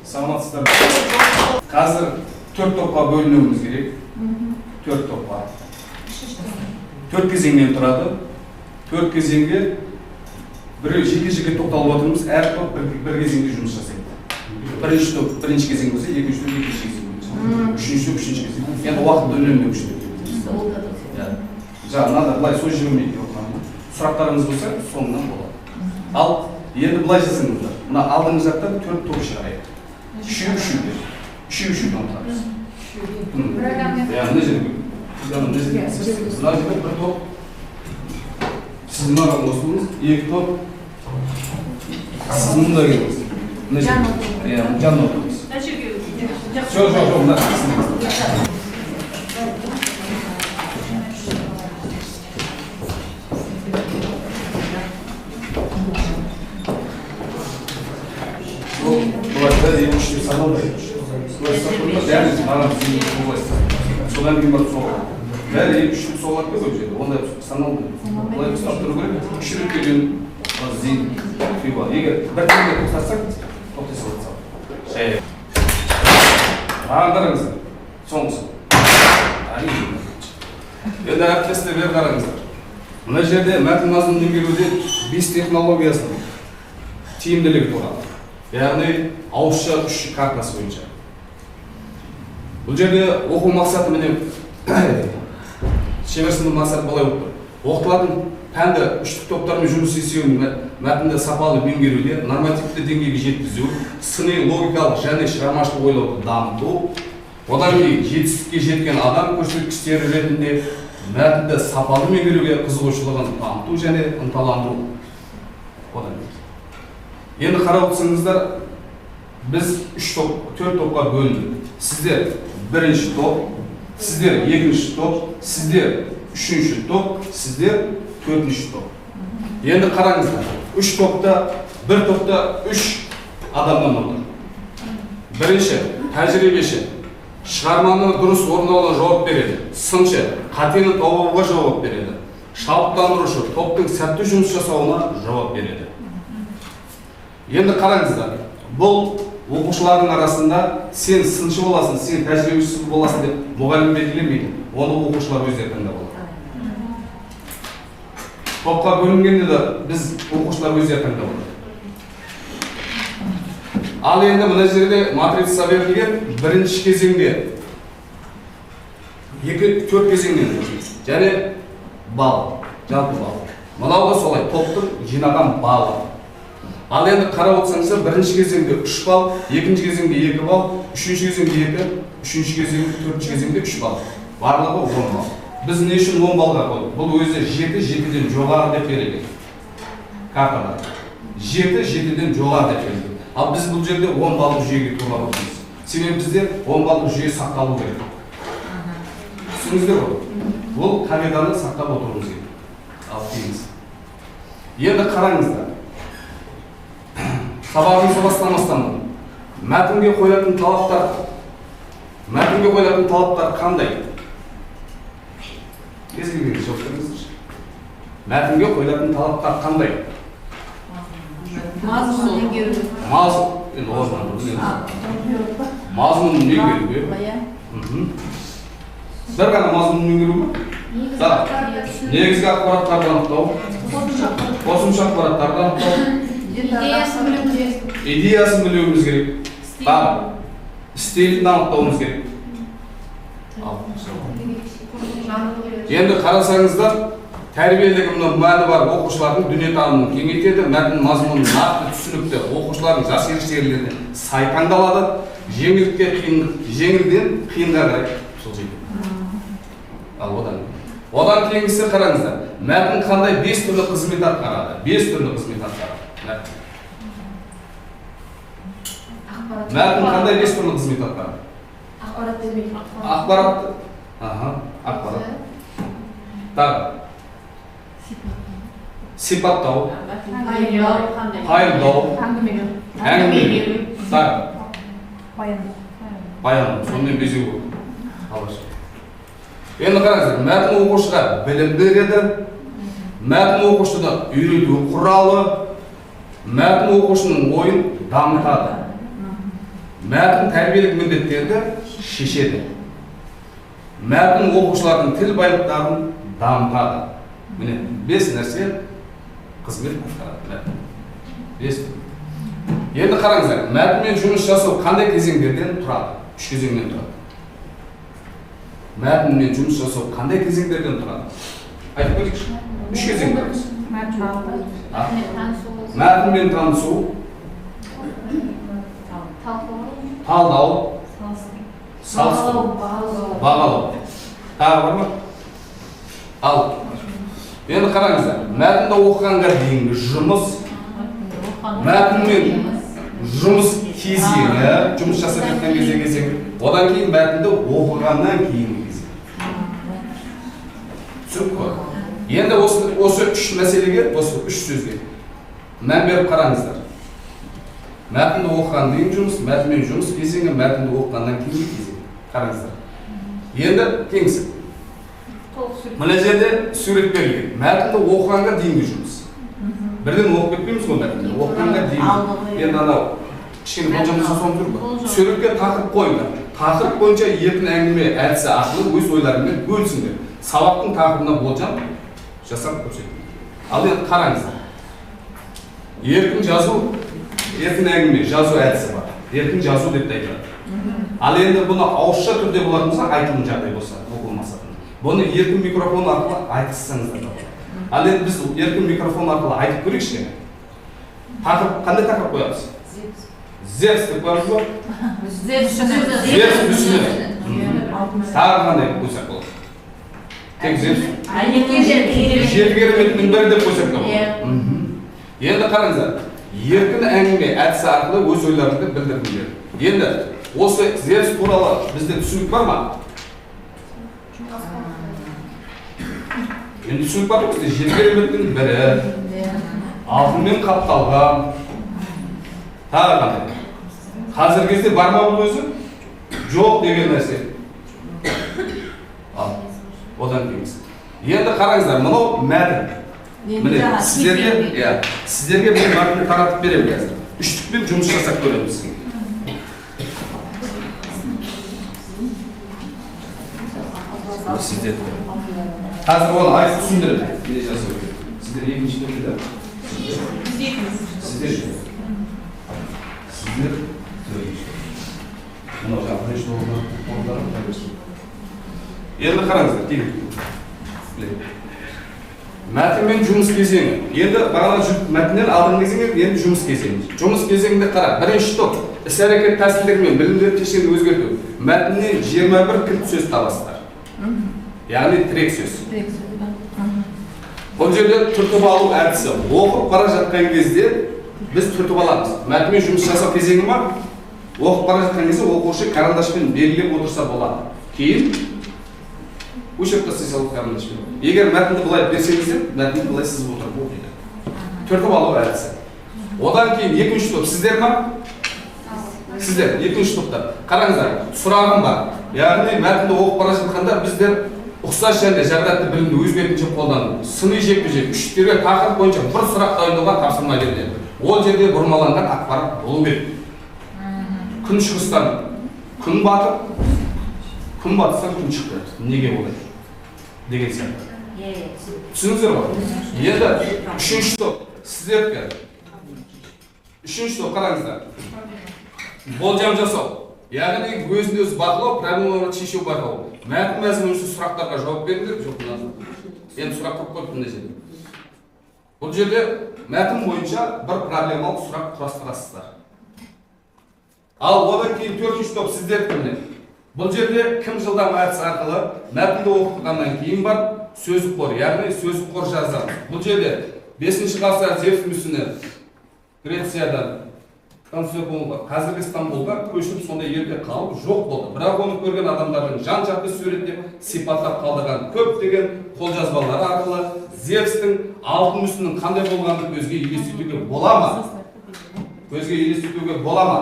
Саламатсыздар. Қазір 4 топқа бөлінуіміз керек. 4 топқа. 4 кезеңнен тұрады. 4 кезеңге жеке тоқталып отырмыз. Әр топ бір кезеңде жұмыс жасайды. Бірінші топ бірінші кезең болса, екінші топ екінші кезең болса. Үшінші топ үшінші кезең. Енді уақыт үнемі күшті. Мынада былай сөз жібермейді отырған. Сұрақтарыңыз болса, соңынан болады. Ал енді былай жасаңыздар. Мына алдыңғы жақта 4 топ шығарайық. Үшеу танытамыз. Мына жерде бір топ. Сіз мынаған қосылыңыз, екі топ. Сіз мұнда келіңіз. Жанына отырыңыз. Жоқ, мына содан кейін барып соғады. Бәрі 2-3 соғады көп жерде. Онда саналды. Олай ұстап тұру керек. 3 рет келген зейін күй бар. Егер бір теңге тоқтатсақ, тоқтай салады. Шай. Маған қараңыздар. Соңғысы. Енді әріптестер бері қараңыздар. Мына жерде мәтін мазмұнын меңгеруде 5 технологиясының тиімділігі туралы. Яғни ауызша 3 картасы бойынша. Бұл жерде оқу мақсаты міне шеберсінің мақсаты былай отыр. Оқытылатын пәнді үштік топтармен жұмыс істеуін мәтінді сапалы меңгеруде нормативті деңгейге жеткізу, сыни логикалық және шығармашылық ойлауды дамыту, одан кейін жетістікке жеткен адам көрсеткіштері ретінде мәтінді сапалы меңгеруге қызығушылығын дамыту және ынталандыру. Енді қарап отырсаңыздар, біз 4 топқа бөліндік. Сіздер бірінші топ, сіздер екінші топ, сіздер үшінші топ, сіздер төртінші топ. Енді қараңыздар, бір топта 3 адамнан отыр. Бірінші, тәжірибеші, шығарманы дұрыс орындауына жауап береді. Сыншы, қатені табуға жауап береді. Шабыттандырушы, топтың сәтті жұмыс жасауына жауап береді. Енді қараңыздар, бұл оқушылардың арасында сен сыншы боласың, сен тәжірибеші боласың деп мұғалім белгілемейді. Оны оқушылар өздері таңдап алады. Топқа бөлінгенде де біз оқушылар өздері таңдап алады. Ал енді мына жерде матрица берілген бірінші кезеңде 4 кезеңнен және бал, жалпы бал. Мынау да солай, топтың жинаған балы. Ал енді қарап отырсаңыздар, бірінші кезеңде 3 бал, екінші кезеңде 2 бал, үшінші кезеңде 2, үшінші кезеңде, төртінші кезеңде 3 бал. Барлығы 10 бал. Біз не үшін 10 балға қойдық? Бұл өзі 7-7-ден жоғары деп берілген. Картада. 7-7-ден жоғары деп берілген. Ал біз бұл жерде 10 балдық жүйеге туралап отырмыз. Себебі бізде 10 балдық жүйе сақталу керек. Түсініңіздер ғой? Бұл қағиданы сақтап отыруымыз керек. Ал дейміз. Енді қараңыздар. Сабағымызды бастамастан мәтінге қойылатын талаптар қандай? Кез келгенде жауап беріңіздерші. Мәтінге қойылатын талаптар қандай? Мазмұнын меңгеру. Мазмұнын меңгеруге. Бір ғана мазмұнын меңгеру ме? Негізгі ақпараттарды анықтау, қосымша ақпараттарды анықтау, идеясын білуіміз керек. Стилін анықтауымыз керек. Енді қарасаңыздар, тәрбиелігінің мәні бар оқушылардың дүниетанымын кеңейтеді, мәтін мазмұнын нақты түсінікті оқушылардың жас ерекшелігіне сай таңдалады, жеңілден қиынға қарай жылжиды. Одан кейінгісі қараңыздар, мәтін қандай 5 түрлі қызмет атқарады? 5 түрлі қызмет атқарады. Мәтін қандай 5 түрлі қызмет атқарады? Ақпарат бермейді. Ақпарат. Ақпарат. Тағы. Сипаттау. Пайымдау. Әңгімелеу. Тағы. Баяндау. Сонымен безеу болады. Енді қараңыздар, мәтін оқушыға білім береді, мәтін оқушыны үйрету құралы, мәтін оқушының ойын дамытады. мәтін тәрбиелік міндеттерді шешеді. Мәтін оқушылардың тіл байлықтарын дамытады. Міне 5 нәрсе қызмет атқарады. 5. Енді қараңыздар, мәтінмен жұмыс жасау қандай кезеңдерден тұрады? 3 кезеңнен тұрады. Мәтінмен жұмыс жасау қандай кезеңдерден тұрады? Айтып көрейікші. 3 кезең бар. Мәтінмен танысу, талдау, салыстыру, бағалау. Тағы бар ма? Ал. Енді қараңыздар, мәтінді оқығанға дейінгі жұмыс, мәтінмен жұмыс кезеңі, жұмыс жасап жатқан кезең, одан кейін мәтінді оқығаннан кейінгі кезең. Түсініп қой. Енді осы 3 мәселеге, осы 3 сөзге мән беріп қараңыздар. Мәтінді оқыған дейін жұмыс, мәтінмен жұмыс кезеңі, мәтінді оқығаннан кейінгі кезең. Қараңыздар. Енді теңсін. Мына жерде сурет берілген. Мәтінді оқығанға дейінгі жұмыс. Бірден оқып кетпейміз ғой мәтінді. Оқығанға дейінгі. Енді анау кішкене болжамды соң тұр ғой. Суретке тақырып қойыңдар. Тақырып бойынша еркін әңгіме әдісі арқылы өз ойларымен бөлісіңдер. Сабақтың тақырыбына болжам жасап көрсетіңдер. Ал енді қараңыздар. Еркін жазу, еркін әңгіме жазу әдісі бар. Еркін жазу деп айтылады. Ал енді бұны ауызша түрде болатын болса, айтылым жағдай болса, оқылмаса. Бұны еркін микрофон арқылы айтқызсаңыздар да болады. Ал енді біз еркін микрофон арқылы айтып көрейікші. Тақырып қандай тақырып қоямыз? Зевс деп қоямыз ба? Зевс мүсіні. Тағы қандай қойсақ болады? Тек Зевс. Жеті кереметінің бірі деп қойсақ та болады. Енді қараңыздар, еркін әңгіме әдісі арқылы өз ойларыңды білдіріңдер. Енді осы Зевс туралы бізде түсінік бар ма? Енді түсінік бар бізде жеті кереметтің бірі, алтынмен қапталған, тағы қандай? Қазіргі кезде бар ма бұл өзі? Жоқ деген нәрсе. Одан кейінгі. Енді қараңыздар, мынау мәтін. Міне, сіздерге бір мәтінді таратып беремін қазір. Үштікпен жұмыс жасап көреміз. Сіздер. Қазір оны айтып түсіндіріп, не жасау керек. Сіздер екінші түрде. Сіздер. Мынау жаңа бірінші орындары. Енді қараңыздар, тегін. Мәтінмен жұмыс кезеңі. Енді бағана мәтіннен алдыңғы кезеңі, енді жұмыс кезеңі. Жұмыс кезеңінде қара, бірінші топ, іс-әрекет тәсілдері мен білімдер кешенін өзгерту. Мәтіннен 21 кілт сөз табасыздар. Яғни тірек сөз. Бұл жерде түртіп алу әдісі. Оқып бара жатқан кезде біз түртіп аламыз. Мәтінмен жұмыс жасау кезеңі ма? Оқып бара жатқан кезде оқушы карандашпен белгілеп отырса болады. Кейін өшіріп тастай салу карандашпен. Егер мәтінді былай берсеңіздер, мәтінді былай сызып отырып оқиды. Түртіп алу әдісі. Одан кейін екінші топ сіздер ма? Сіздер екінші топта. Қараңыздар, сұрағым бар. Яғни мәтінді оқып бара жатқанда біздер ұқсас және жағдайы білімді өз бетінше қолдану. Сыни жекпе-жек үштіктерге тақырып бойынша бір сұрақ дайындауға тапсырма беріледі. Ол жерде бұрмаланған ақпарат болу керек. Күн шығыстан күн батып, күн батыстан күн шықты. Неге олай? Деген сияқты. Түсініңіздер ғой? Енді үшінші топ сіздерге. Үшінші топ қараңыздар. Болжам жасау. Яғни өзінде өз бақылау, проблемаларды шешу байқау. Мәтін мазмұнсыз сұрақтарға жауап беріңдер, жоқ мына. Енді сұрақ көп қойып мына жерде. Бұл жерде мәтін бойынша бір проблемалық сұрақ құрастырасыздар. Ал одан кейін төртінші топ сіздер кімнен? Бұл жерде кім жылдам әдісі арқылы мәтінді оқығаннан кейін бар сөздік қор, яғни сөздік қор жазамыз. Бұл жерде 5-ші ғасыр Зевс мүсіні Грециядан Константинопольға, қазіргі Стамбулға көшіп сондай елде қалып жоқ болды. Бірақ оны көрген адамдардың жан-жақты суреттеп, сипаттап қалдырған көптеген қолжазбалары арқылы Зевстің алтын мүсінінің қандай болғанын көзге елестетуге бола ма? Көзге елестетуге бола ма?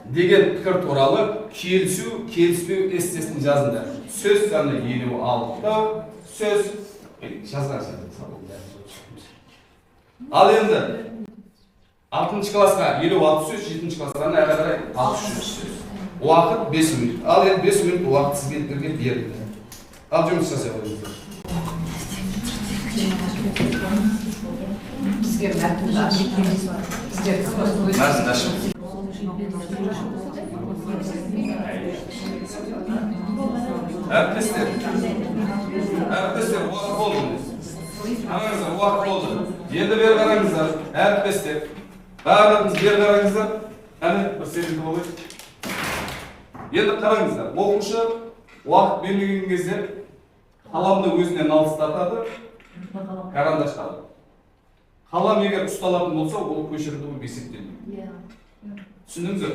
Деген пікір туралы келісу, келіспеу эссесін жазыңдар. Сөз саны 56, сөз жазған. Ал енді 6 классқа 56 сөз, 7 классқа әрі қарай 63 сөз. Уақыт 5 минут. Ал енді 5 минут уақыт студенттерге берілді. Ал жұмыс жасай қойыңыздар. Бізге мәтін ашып. Мәтін ашып. Әріптестер, уақыт болды. Қараңыздар, уақыт болды. Енді бері қараңыздар, әріптестер. Барлығыңыз бері қараңыздар. Әне, бір секунд болайық. Енді қараңыздар, оқушы уақыт бермеген кезде қаламды өзінен алыстатады, карандаш қалады. Қалам егер ұсталатын болса, ол көшірді болып есептелмейді. Түсіндіңіздер?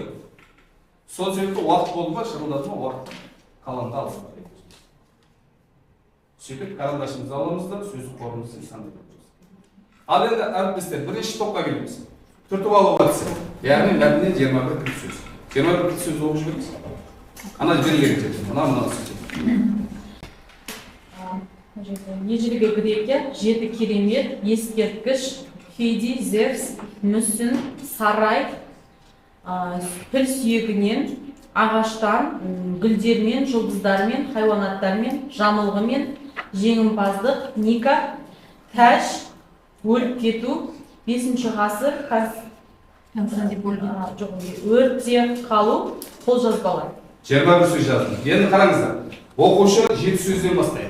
Сол себепті уақыт болды ма, шырылдады ма, уақыт қаламды алыстатады. Сөйтіп карандашымызды аламыз да сөздік қорымызды сандап отырмыз. Ал енді әріптестер, бірінші топқа келеміз. Түртіп алуға түсі. Яғни мәтіннен 21 кілт сөз. 21 кілт сөз оқып жіберіңіз. Ана жерлерге жетеді. Мына сөз. Ежелгі грекия 7 керемет, ескерткіш, Фиди, Зевс, мүсін, сарай, піл сүйегінен, ағаштан, гүлдермен, жұлдыздармен, хайуанаттармен, жамылғымен, жеңімпаздық, ника, тәж, өліп кету, 5-ші ғасыр, өртте қалу, қолжазбалар. 21 сөз жазды. Енді қараңыздар. Оқушы 7 сөзден бастайды.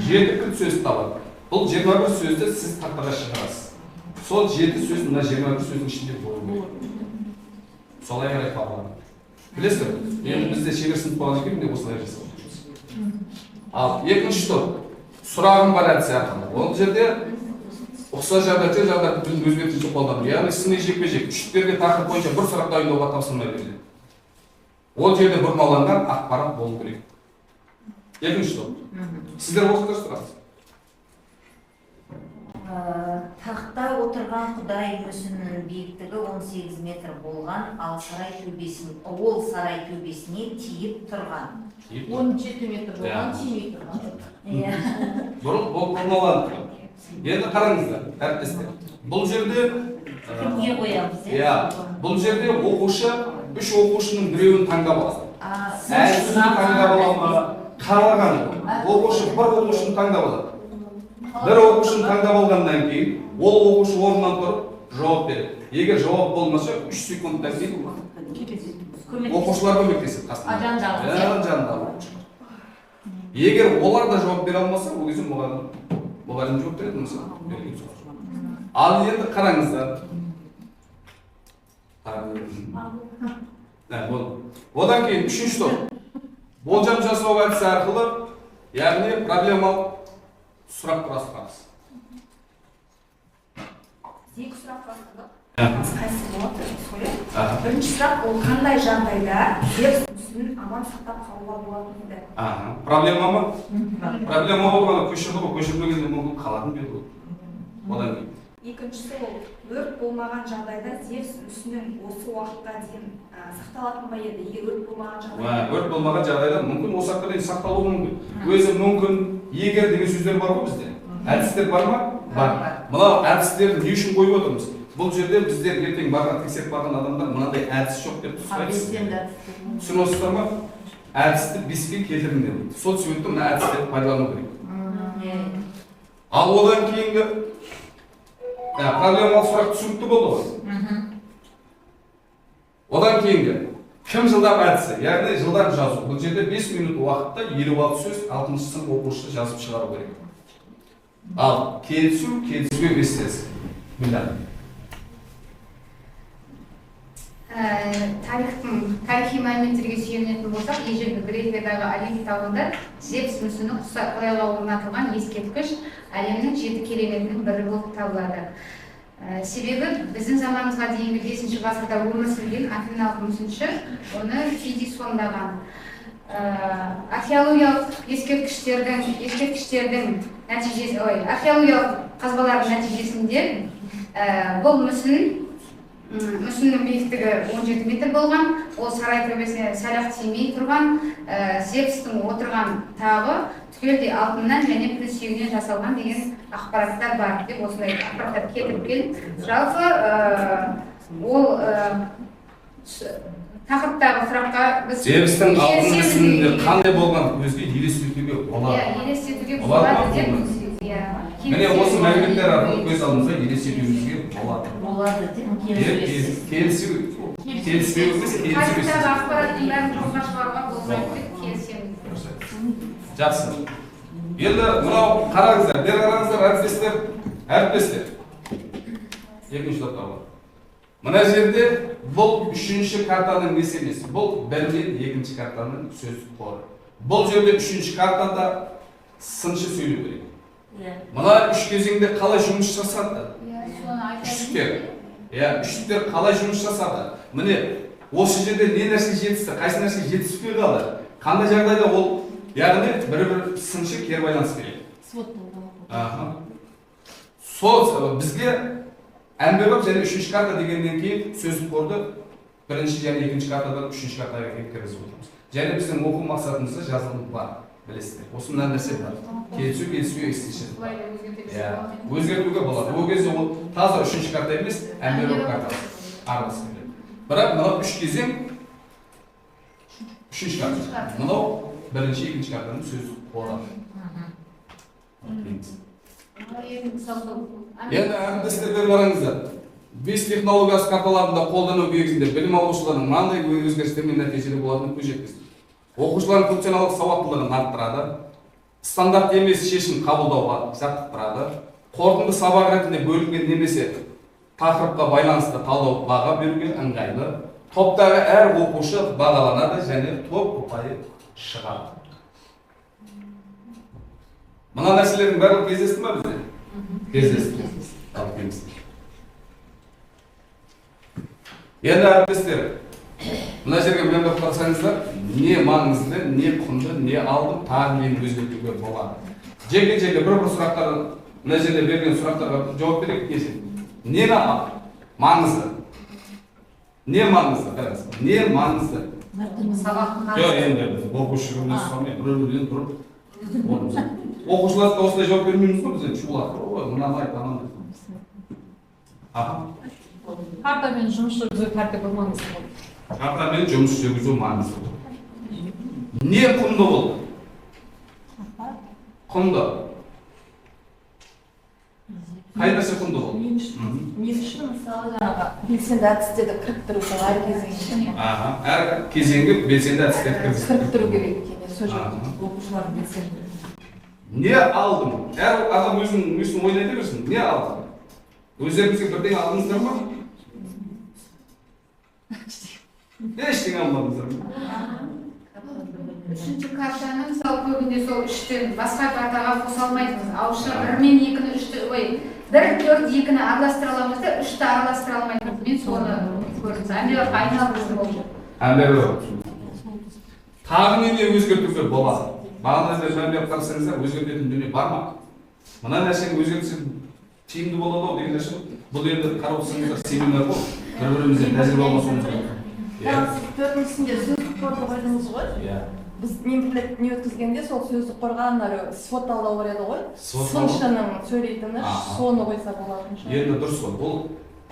7 кілт сөзді табады. Бұл 21 сөзді сіз тақтаға шығарасыз. Сол 7 сөз мына 21 сөздің ішінде болу. Солай қарай табылады. Білесіздер? Енді бізде шебер сынып болған екен, де осылай жасау. Ал екінші топ. Сұрағым бар әдісі арқылы. Ол жерде ұқсас жағдайда біздің өзгертуші қолданып. Яғни сыни жекпе-жек үштіктерге тақырып бойынша бір сұрақ дайындауға тапсырма беріледі. Ол жерде бұрмаланған ақпарат болу керек. Екінші топ. Сіздер оқыңыздар сұраңыз. Тақта отырған Құдай мүсінінің биіктігі 18 метр болған, ал ол сарай төбесіне тиіп тұрған. 17 метр болған, 10 метр болған. Бұрмаланды. Енді қараңыздар, әріптестер. Бұл жерде Кімге қоямыз? Бұл жерде оқушы, 3 оқушының біреуін таңдап алады. Әлсіз таңдап алама, қалаған. Оқушы бір оқушыны таңдап алады. Бір оқушыны таңдап алғаннан кейін, ол оқушы орнынан тұрып жауап береді. Егер жауап болмаса, 3 секундтан кейін оқушылар көмектеседі қасында. Жанындағы. Егер олар да жауап бере алмаса, ол кезде мұғалім жауап береді мысалы. Ал енді қараңыздар. Одан кейін 3-ші топ. Болжам жасау әдісі арқылы, яғни проблемалық сұрақ құрастырамыз. Екі сұрақ бастадық. Қайсы болады? Бірінші сұрақ, ол қандай жағдайда Зевс мүсінін аман сақтап қалуға болады дейді. Проблема ма? Проблема болғанда көшірді ғой, көшірмегенде мүмкін қалатын беді. Одан кейін. Екіншісі, ол өрт болмаған жағдайда Зевс мүсінін осы уақытқа дейін сақталатын ба еді? Егер өрт болмаған жағдайда? Өрт болмаған жағдайда мүмкін осы уақытқа дейін сақталуы мүмкін. Өзі мүмкін, егер деген сөздер бар ғой бізде. Әдістер бар ма? Бар. Мынау әдістерді не үшін қойып отырмыз? Бұл жерде біздер ертең барған тексеріп барған адамдар мынандай әдіс жоқ деп түсінесіздер. Түсінесіздер ма? Әдісті беске келтіріңдер. Сол себепті мына әдістерді пайдалану керек. Ал одан кейінгі проблемалық сұрақ түсінікті болды ғой. Одан кейінгі кім жылдам әдісі, яғни жылдам жазу. Бұл жерде 5 минут уақытта 56 сөз 6-шы сынып оқушысы жазып шығару керек. Ал келісу, келісуге бестесі. Тарихи мәліметтерге сүйенетін болсақ, ежелгі Грекиядағы Олимп тауында Зевс мүсіні Құдайға орнатылған ескерткіш әлемнің 7 кереметінің бірі болып табылады. Себебі біздің заманымызға дейінгі 5-ші ғасырда өмір сүрген афиналық мүсінші оны Фиди сомдаған. Археологиялық қазбалардың нәтижесінде бұл мүсіннің биіктігі 17 метр болған, ол сарай төбесіне сәл-ақ тимей тұрған, Зевстің отырған тағы түгелдей алтыннан және піл сүйегінен жасалған деген ақпараттар бар деп осындай ақпараттар келтіріп келді. Жалпы ол тақырыптағы сұраққа біз Зевстің алдыңғы сүнінде қандай болған өзге елестетуге болады. Иә, елестетуге Болады ма? болады деп иә. Міне осы мәліметтер арқылы көз алдымызда елестетуімізге болады. болады деп Келіспеуіміз тақырыптағы ақпараттың бәрін жоққа шығаруға болмайды деп келісемін. Жақсы. Енді мынау қараңыздар, бері қараңыздар, әріптестер. Екінші топта бар. Мына жерде бұл үшінші картаның несі емес, бұл бірден екінші картаның сөздік қоры. Бұл жерде үшінші картада сыншы сөйлеу керек. Мына үш кезеңде қалай жұмыс жасады? Үштіктер. Үштіктер қалай жұмыс жасады? Міне, осы жерде не нәрсе жетісті, қайсы нәрсе жетіспей қалды? Қандай жағдайда ол, яғни бір сыншы кері байланыс береді. Сол бізге әмбебап және үшінші карта дегеннен кейін сөздік қорды бірінші және екінші картадан үшінші картаға кіргізіп отырмыз. Және біздің оқу мақсатымызда жазылым бар, білесіздер. Осы мына нәрсе бар. Келісу, естіші. Өзгертуге болады. Ол кезде ол таза үшінші карта емес, әмбебап карта аралас келеді. Бірақ мынау үш кезең үшінші карта. Мынау бірінші, екінші картаның сөздік қоры. Енді әріптестерге қараңыздар. 5 технологиясы карталарында қолдану кезінде білім алушылардың мынандай өзгерістер мен нәтижелер болатынын көз жеткізді. Оқушылардың функционалдық сауаттылығын арттырады, стандарт емес шешім қабылдауға жаттықтырады, қорытынды сабақ ретінде бөлінген немесе тақырыпқа байланысты талдау баға беруге ыңғайлы, топтағы әр оқушы бағаланады және топ ұпайы шығады. Мына нәрселердің барлығы кездесті ме бізде? Кездесті. Енді әріптестер, мына жерге мен бір қарасаңыздар, не маңызды, не құнды, не алды, тағы нені өзгертуге болады. Жеке-жеке бір сұрақтар, мына жерде берген сұрақтарға жауап берейік десек. Не маңызды? Не маңызды? Қараңыз, не маңызды? Жоқ, енді оқушы күнде сұрамай, бір-бірден тұрып. Оқушыларды осылай жауап бермейміз ғой бізден шулар. Мынаны айт, ананы. Картамен жұмыс жүргізу тәртібі маңызды болды. Картамен жұмыс жүргізу маңызды болды. Не құнды болды? Құнды. Қай нәрсе құнды болды? Мен үшін мысалы жаңағы белсенді әдістерді кіріктіру әр кезеңде. Әр кезеңге белсенді әдістерді кіріктіру керек екен. Сол жерде оқушылардың белсенді. Не алдым? Әр адам өзін ойлай берсін. Не алдым? Өздеріңізге бірден алдыңыздар ма? Ештеңе алмадыңыздар ма? Үшінші картаны мысалы көбінде сол үштен басқа картаға қоса алмайтынбыз. Ауызша 1 мен 2-ні 3-ті, 1, 4, 2-ні араластыра аламыз да 3-ті араластыра алмайтынбыз. Мен соны көрдім. Әмбебап айналып болды. Әмбебап. Тағы не өзгертуге болады? Бағана әмбебап қарасаңыздар, өзгертетін дүние бар ма? Мына нәрсені өзгертсек тиімді болады ау деген нәрсе. Бұл енді қарап отырсаңыздар семинар ғой. Бір-бірімізден тәжірибе алмасуымыз керек. Сіз төртіншісінде сөздік қорды қойдыңыз ғой? Біз немтілік не өткізгенде сол сөздік қорға свод талдау бар еді ғой? Сыншының сөйлейтіні соны қойса болатын шығар. Енді дұрыс қой. Бұл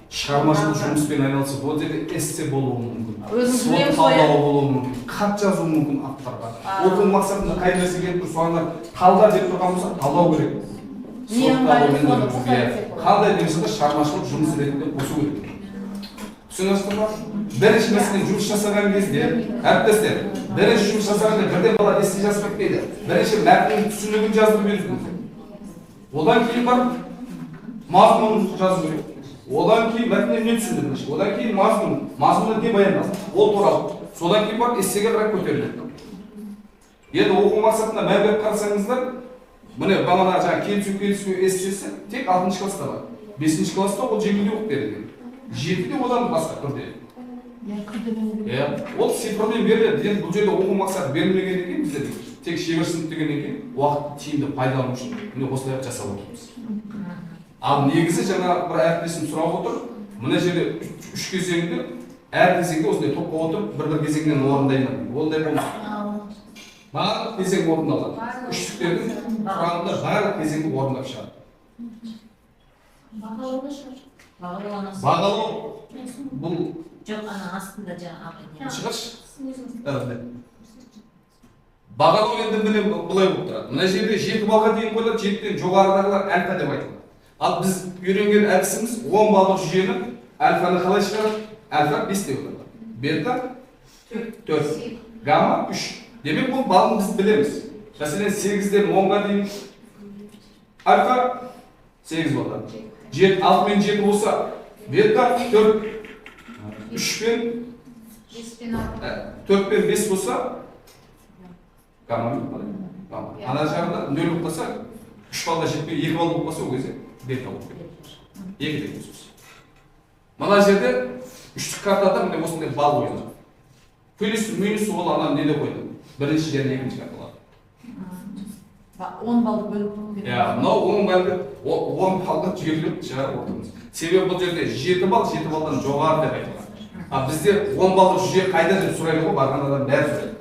шығармашылық жұмыспен айналысып, ол жерде эссе болуы мүмкін. Өзіңіз талдау болуы мүмкін, хат жазуы мүмкін авторға. Оқу мақсатында қай нәрсе келіп тұр, соны талда деп тұрған болса, талдау керек. Қандай демесе де шығармашылық жұмыс ретінде қосу керек. Түсінесіздер ме? Бірінші мәселен жұмыс жасаған кезде, әріптестер, бірінші жұмыс жасағанда бірден бала эссе жазып кетпейді. Бірінші мәтіннің түсінігін жаздырып бересіңіз. Одан кейін барып мазмұнын жазу керек. Одан кейін мәтіннен не түсіндірмеш? Одан кейін мазмұны не баяндалды? Ол туралы. Содан кейін барып эссеге қарай көтеріледі. Енді оқу мақсатында мән беріп қарасаңыздар, міне бағана жаңа келісу эссесі тек 6-шы класста бар. 5-ші класста ол жеңілдеу оқып берілген. 7-де одан басқа күрделі. Ол цифрмен беріледі. Енді бұл жерде оқу мақсаты берілмегеннен кейін бізде тек шебер сынып дегеннен кейін уақытты тиімді пайдалану үшін міне осылай жасап отырмыз. Ал негізі жаңа бір әріптесім сұрап отыр. Мына жерде 3 кезеңде әр кезеңде осындай топқа отырып бір кезеңнен орындаймын. Ондай болмайды. Барлық кезең орындалады. Үштіктердің құрамында барлық кезеңді орындап шығады. Бағалау бұл Жоқ, ана астында жаңағы шығаш. Бағалау енді міне былай болып тұрады. Мына жерде 7 балға дейін қойылады, 7-ден жоғарыдағылар альфа деп айтылады. Ал біз үйренген әдісіміз 10 балдық жүйені альфаны қалай шығарады? Альфа 5 деп отырады. Бета 4, гамма 3. Демек бұл балын біз білеміз. Мәселен 8-ден 10-ға дейін альфа 8 болады. 6 мен 7 болса бета 4, 3 пен 4 пен 5 болса гамма мен ана жағында 0 болып қалса 3 балға жетпей 2 бал болып қалса ол кезде бета болып кетеді. 2 деген сөз. Мына жерде үштік картада міне осындай бал ойнады. Плюс минус ол ана неде қойды? Бірінші және екінші карталар. 10 балды бөліп қойып. Мынау 10 балды жүйелеп шығарып отырмыз. Себебі бұл жерде 7 балдан жоғары деп айтылған. Бізде 10 балдық жүйе қайда деп сұрайды ғой, барған адам бәрі сұрайды.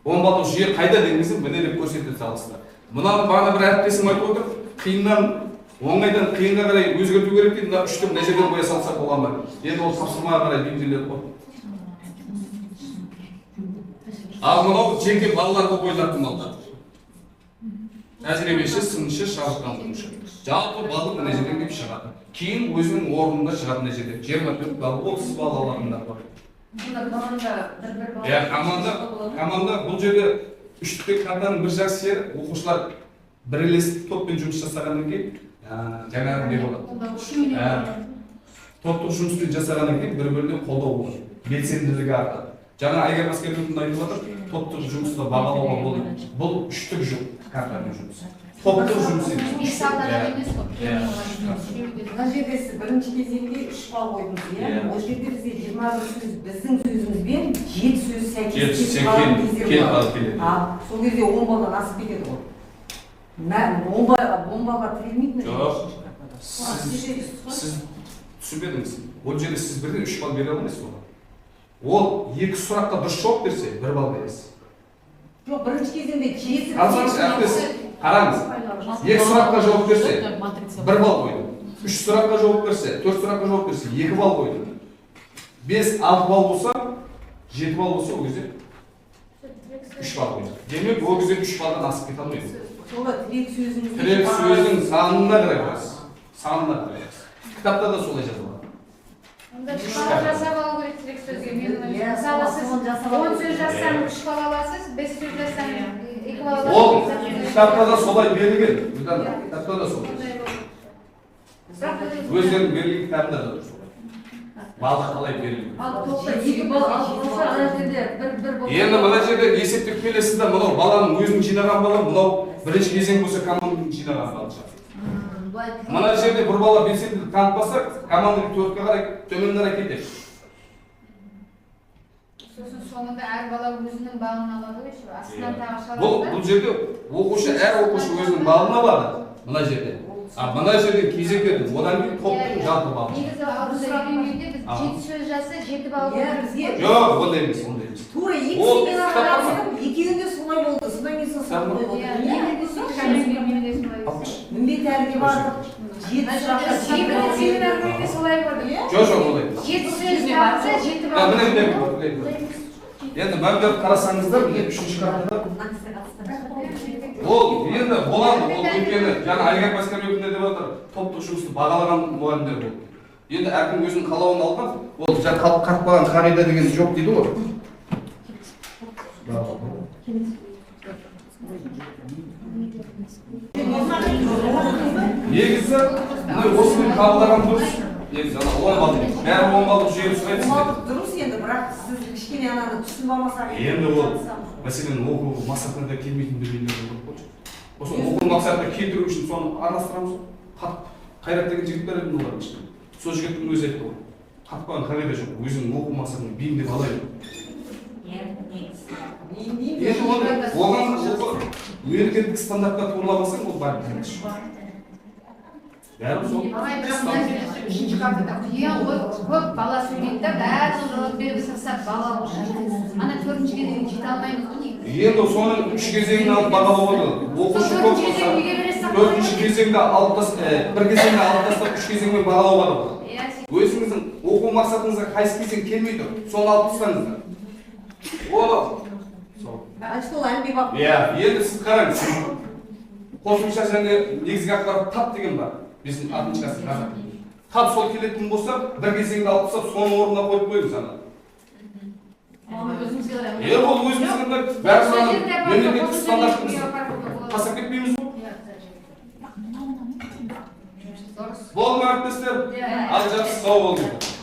10 балдық жүйе қайда дегеніңізді міне деп көрсетеді салыстыра. Мынаны бағана бір әріптесім айтып отыр, қиыннан оңайдан қиынға қарай өзгерту керек дейді, мына 3-ті мына жерден қоя салсақ бола ма? Енді ол тапсырмаға қарай бейімделеді ғой. Ал мынау жеке балаларға қойылатын балдар. Тәжірибеші, сынышы, шабыттандырушы. Жалпы балық мына жерден келіп шығады. Кейін өзінің орнында шығады мына жерде. 24 бал, 30 бал алатындар бар. Команда бұл жерде үштікте картаның бір жақсы жері оқушылар бірлесіп топпен жұмыс жасағаннан кейін жаңағы не болады. Топтық жұмыспен жасағаннан кейін бір-біріне қолдау болады. белсенділігі артады. Жаңа Айгер Маскербеков айтып отыр, топтық жұмысты бағалауға болады. Бұл үштік картаның жұмысы. Топтық жұмыс емес. Мына жерде сіз бірінші кезеңде 3 бал қойдыңыз, иә? Ол жерде бізде 21 сөз біздің сөзімізбен 7 сөз сәйкес қалған кездер болады. Сол кезде 10 балдан асып кетеді ғой. 10 балға тірелмейді ме? Жоқ. Сіз түсінбедіңіз. Ол жерде сіз бірден 3 бал бере алмайсыз оған. Ол 2 сұраққа дұрыс жауап берсе, 1 бал бересіз. Жоқ, бірінші кезеңде кезіп... Қараңыз, 2 сұраққа жауап берсе, 1 бал қойды. 3 сұраққа жауап берсе, 4 сұраққа жауап берсе, 2 бал қойды. 5-6 бал болса, 7 бал болса, ол кезде 3 бал қойды. Демек, ол кезде 3 балдан асып кете алмайды. Сола тірек сөзіңізді... Тірек сөздің санына қарай қойасыз. Санына қарай қойасыз. Кітапта да солай жазылған. Онда 3 бал жасап алу керек тірек сөзге. Мысалы, сіз 10 сөз жазсаңыз 3 бал аласыз, 5 сөз жазсаңыз 2 бал аласыз. Ол кітапта да солай берілген. Кітапта да солай. Өздерінің берілген кітабында да солай. Балды қалай берілген. Енді мына жерде есептеп келесіз да, мынау баланың өзінің жинаған бала, мынау бірінші кезең болса команданың жинаған балы шығады. Мына жерде бір бала белсенділік танытпаса, команданың 4-ке қарай төмен қарай кетеді. Сосын соңында әр бала өзінің балын алады ғой, астынан тағы шалады. Бұл жерде әр оқушы өзінің балын алады, мына жерде. Мына жерде кезектерді, одан кейін топтың жалпы балы. Негізі алдында үйренгенде біз 7 сөз жазса 7 бал береміз. Жоқ, ондай емес. Тура екісімен арасында екеуінде солай болды. Содан кейін сол болды. Міндет әлге бардық. 7 сұраққа семинарда солай болды. Жоқ, олай. 7 сөз жазса 7 бал. Енді мәңгілер қарасаңыздар, 3-ші картада ол енді болады, ол өйткені жаңа Айгер Маскербеков деп отыр, топтық жұмысты бағалаған мұғалімдер болды. Енді әркім өзінің қалауын алған, ол жаңа қатпаған қағида деген жоқ дейді ғой. Негізі осымен қабылдаған дұрыс. Негізі 10 бал бәрі 10 балдық жүйе сұрайды сіздер. Дұрыс енді, бірақ сіз кішкене ананы түсініп алмасақ. Енді ол мәселен оқу мақсатына да келмейтін дүниелер болып қойды. Осы оқу мақсатына келтіру үшін соны араластырамыз. Қайрат деген жігіт бар еді олардың ішінде. Сол жігіттің өзі айтты ғой. Қатпаған қағида жоқ. Өзінің оқу мақсатына бейімдеп алайын. Енді оған мемлекеттік стандартқа турламасаң ол бар емес. Бәрі сол. Үшінші картада көп бала сөйлейді да, бәрі жауап беріп сырса бала алушы. Ана 4-ші кезеңге жете алмаймыз ғой негізі. Енді соның 3 кезеңін алып бағалауға болады. Оқушы көп болса... төртінші кезеңде алып бір кезеңде алып тастап үш кезеңмен бағалауға да болады. Өзіңіздің оқу мақсатыңызға қайсы кезең келмей тұр, соны алып тастаңыздар. Значит, ол әмбебап. Иә, енді сіз қараңыз. Қосымша және негізгі ақпарат тап деген бар. Біздің алтыншасы қазір. Тап сол келетін болса, бір кезеңді алып тастап, соны орнына қойып қойыңыз ана. Ол өзімізге бәрі мемлекеттік стандарттың тастап кетпейміз ғой. Болды ма әріптестер? Ал жақсы, сау болыңыздар.